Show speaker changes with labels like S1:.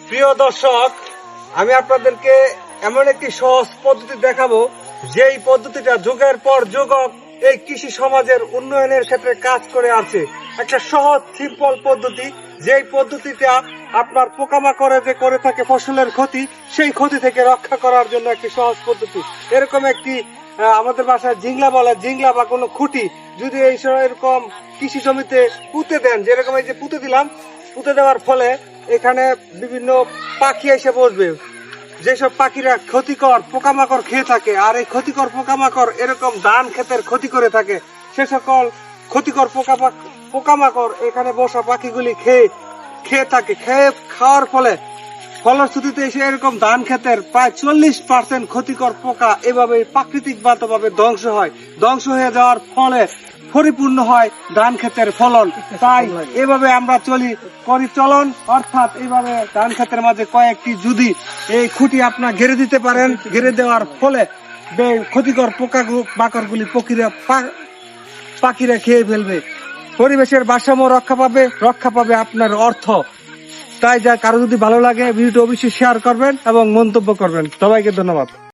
S1: প্রিয় দর্শক, আমি আপনাদেরকে এমন একটি সহজ পদ্ধতি দেখাবো, যেই পদ্ধতিটা যুগের পর যুগ এই কৃষি সমাজের উন্নয়নের ক্ষেত্রে কাজ করে আছে। একটা সহজ সিম্পল পদ্ধতি, যেই পদ্ধতিটা আপনার পোকামাকড়ে যে করে থাকে ফসলের ক্ষতি, সেই ক্ষতি থেকে রক্ষা করার জন্য একটি সহজ পদ্ধতি। এরকম একটি আমাদের ভাষায় জিংলা বলে, জিংলা বা কোনো খুঁটি যদি এই এরকম কৃষি জমিতে পুঁতে দেন, যেরকম এই যে পুঁতে দিলাম, পুঁতে দেওয়ার ফলে এখানে বিভিন্ন পাখি এসে বসবে। যেসব পাখিরা ক্ষতিকর পোকামাকড় খেয়ে থাকে, আর এই ক্ষতিকর পোকামাকড় এরকম ধান ক্ষেতের ক্ষতি করে থাকে, সে সকল ক্ষতিকর পোকামাকড় এখানে বসা পাখিগুলি খেয়ে থাকে। খাওয়ার ফলে ফলশ্রুতিতে এসে এরকম ধান ক্ষেতের প্রায় 40% ক্ষতিকর পোকা এভাবে প্রাকৃতিক ভাবে ধ্বংস হয়ে যাওয়ার ফলে পরিপূর্ণ হয় ধান ক্ষেতের ফলন। তাই এভাবে আমরা চলন, অর্থাৎ এইভাবে ধান ক্ষেতের মাঝে কয়েকটি যদি এই খুঁটি আপনার ঘেরে দিতে পারেন, ঘেরে দেওয়ার ফলে ক্ষতিকর পোকামাকড়গুলি পাখিরা খেয়ে ফেলবে। পরিবেশের ভারসাম্য রক্ষা পাবে আপনার অর্থ। তাই কারো যদি ভালো লাগে ভিডিওটি অবশ্যই শেয়ার করবেন এবং মন্তব্য করবেন। সবাইকে ধন্যবাদ।